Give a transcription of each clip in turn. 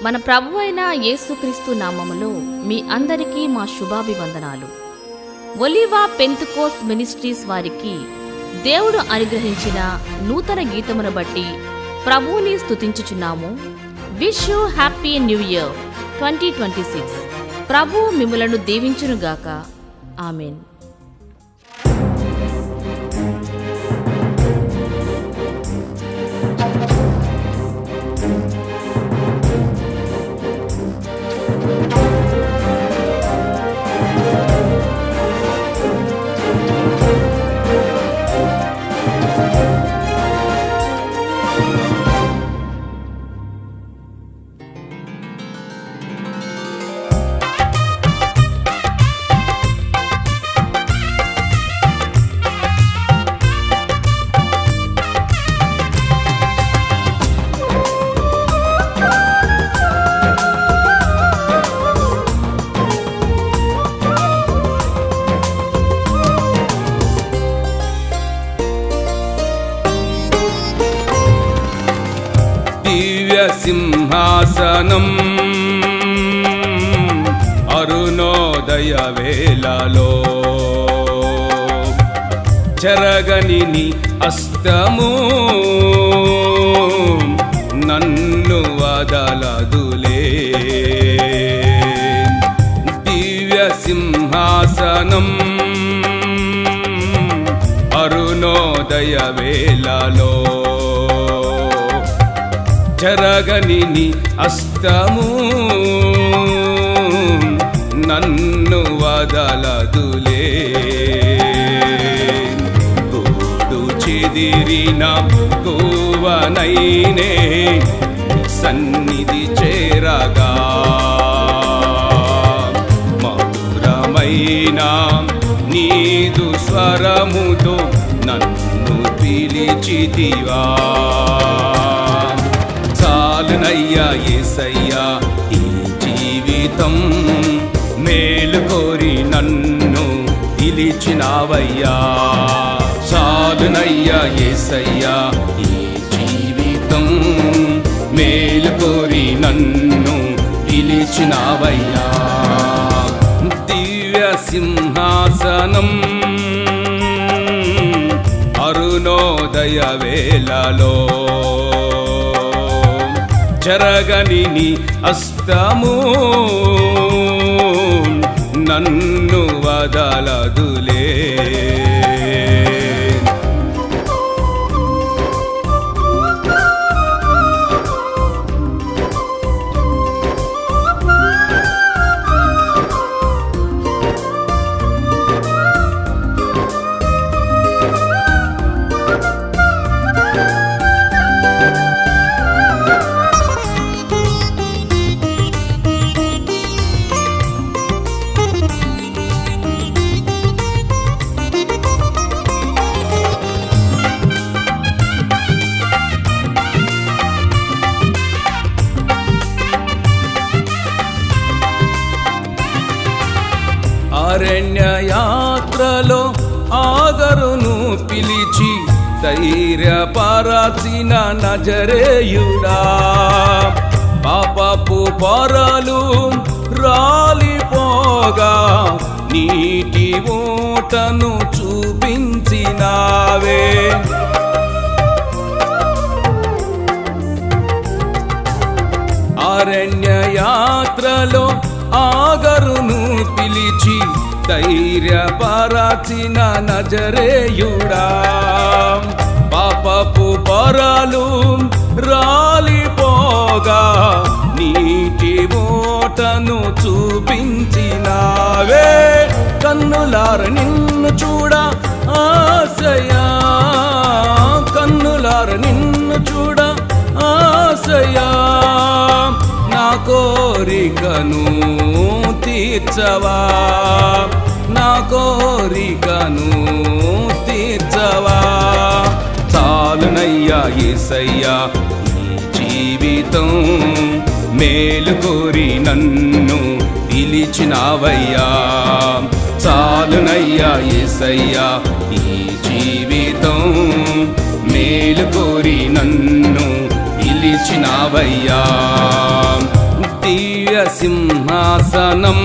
మన ప్రభువైన యేసుక్రీస్తు నామములో మీ అందరికీ మా శుభాభివందనాలు. ఒలీవా పెంతెకోస్త్ మినిస్ట్రీస్ వారికి దేవుడు అనుగ్రహించిన నూతన గీతమును బట్టి ప్రభువుని స్తుతించుచున్నాము. Wish you happy new year 2026. ప్రభువు మిమ్ములను దీవించునుగాక. ఆమెన్. సింహాసనం అరుణోదయ వేళలో చెరగని నీ అస్తము నన్ను వదలదులే. దివ్య సింహాసనం అరుణోదయ వేళలో చెరగని నీ అస్తము నన్ను వదలదులే. గూడు చెదిరిన గోవనైనే సన్నిధి చేరగా మధురమైన నీదు స్వరముతో నన్ను పిలిచితివా. చాలునయ్యా యేసయ్యా ఈ జీవితం, మేలు కోరి నన్ను పిలిచినావయ్యా. చాలునయ్యా యేసయ్యా ఈ జీవితం, మేలు కోరి నన్ను పిలిచినావయ్యా. దివ్య సింహాసనం అరుణోదయ వేళలో చెరగని నీ అస్తము నన్ను వదలదులే. అరణ్య యాత్రలో ఆగరును పిలిచి ధైర్యపరచిన నజరేయుడా, పాపపు పొరలు రాలిపోగా నీటి ఊటను చూపించినావే. అరణ్య యాత్రలో ఆగరును పిలిచి ధైర్యపరచిన నజరేయుడా, పాపపు పొరలు రాలిపోగా నీటి ఓటను చూపించినావే. కన్నులార నిన్ను చూడ ఆశయా, కన్నులార నిన్ను చూడ ఆశయా, నా కోరికను తీర్చవా, నా కోరికను తీర్చవా. చాలునయ్యా యేసయ్యా ఈ జీవితం, మేలు కోరి నన్ను పిలిచినావయ్యా. చాలునయ్యా యేసయ్యా ఈ జీవితం, మేలు కోరి నన్ను పిలిచినావయ్యా. దివ్య సింహాసనం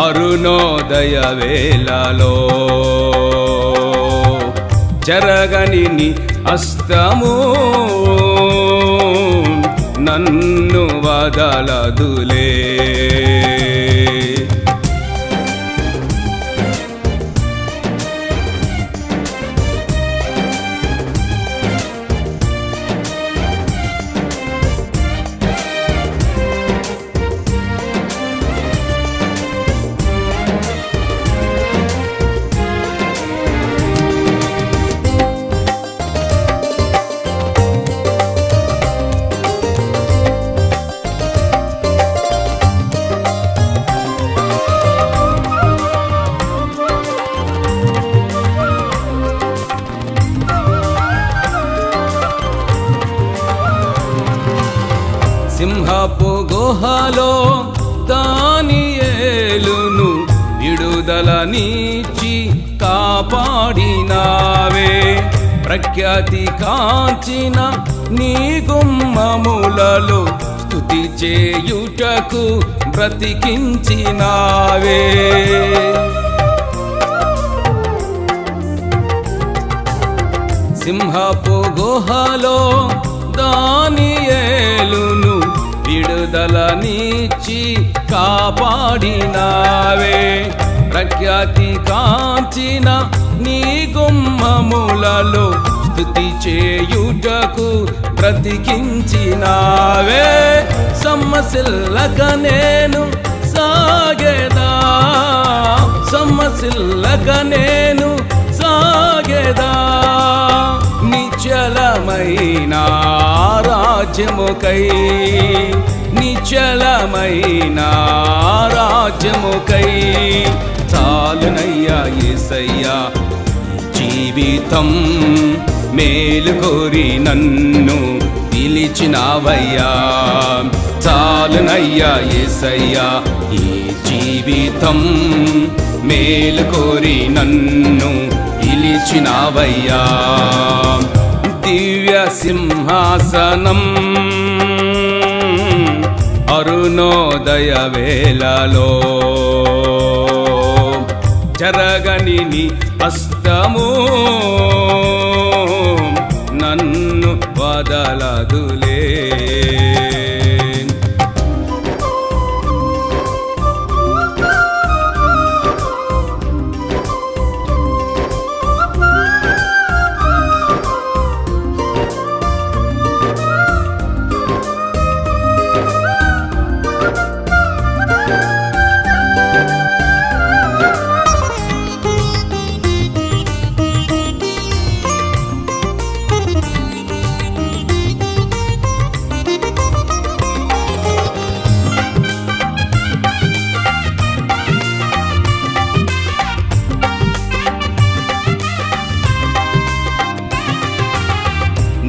అరుణోదయ వేళలో జరగని నీ హస్తము నన్ను వదలదులే. సింహపు గుహలో దానియేలును విడుదల నీచి కాపాడినావే. ప్రఖ్యాతి కాంచిన నీ గుమ్మములలో స్తుతి చేయుటకు బ్రతికించినావే. సింహపు గుహలో దానియేలును విడుదల నీచి కాపాడినావే. ప్రఖ్యాతి కాంచిన నీ గుమ్మములలో స్తుతి చేయుటకు బ్రతికించినావే. సమ్మసిల్లక నేను సాగేదా, సమ్మసిల్లక నేను సాగేదా, నిశ్చలమైన రాజ్యముకై, నిశ్చలమైన రాజ్యముకై. చాలునయ్యా యేసయ్యా జీవితం, మేలుకోరి నన్ను పిలిచినావయ్యా. చాలునయ్యా యేసయ్యా ఈ జీవితం, మేలుకోరి నన్ను పిలిచినావయ్యా. దివ్య సింహాసనం అరుణోదయ వేళలో జరగని నీ హస్తము నన్ను వదలదులే.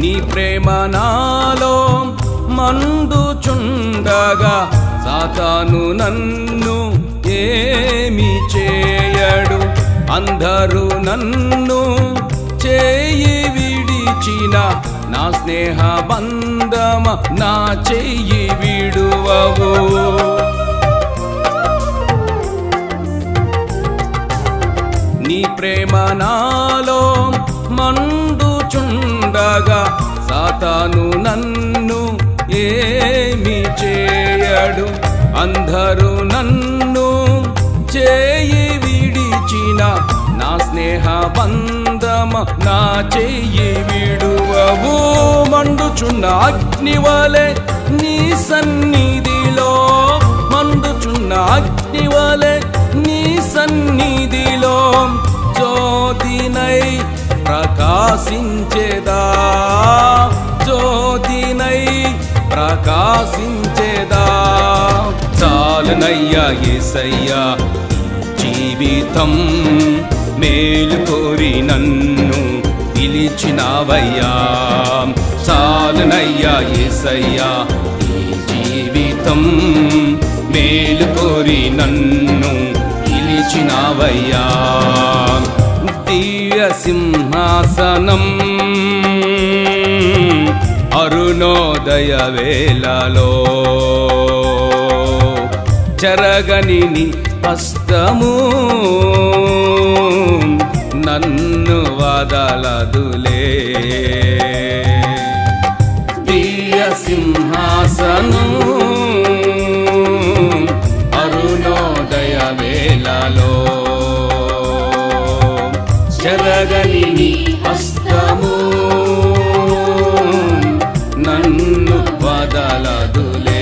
నీ ప్రేమ నాలో మండుచుండగా సాతాను నన్ను ఏమి చేయడు. అందరూ నన్ను చేయి విడిచిన నా స్నేహ బంధమ నా చెయ్యి విడువవు. నీ ప్రేమ నాలో మండుచుండగా సాతాను నన్ను ఏమి చేయడు. అందరూ నన్ను చేయి విడిచిన నా స్నేహ బంధమ నా చెయ్యి విడువవు. మండుచున్న అగ్నివలె నీ సన్నిధిలో, మండుచున్న అగ్నివలె నీ సన్నిధిలో జ్యోతినై ప్రకాశించేదా, జ్యోతినై ప్రకాశించేదా. చాలునయ్యా యేసయ్యా జీవితం, మేలుకోరి నన్ను పిలిచినావయ్యా. చాలునయ్యా యేసయ్యా ఈ జీవితం, మేలుకోరి నన్ను పిలిచినావయ్యా. దివ్య సింహాసనం అరుణోదయ వేళలో చెరగని నీ హస్తము నన్ను వదలదులే. దివ్య సింహాసనం అరుణోదయ వేళలో చెరగని నీ హస్తము నన్ను వదలదులే.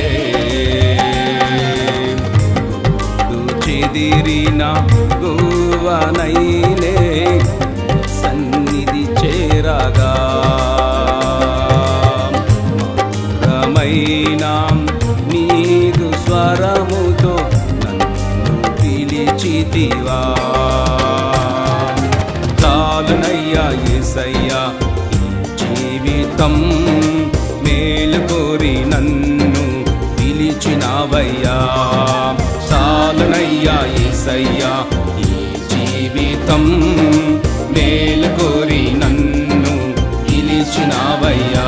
చెదిరిన గువనైనే సన్నిధి చేరగా మధురమైన నీదు స్వరముతో నన్ను పిలిచితివా. చాలునయ్యా యేసయ్యా జీవితం మేలు కోరి నన్ను పిలిచినావయ్యా. చాలునయ్యా యేసయ్యా ఈ జీవితం మేలు కోరి నన్ను పిలిచినావయ్యా.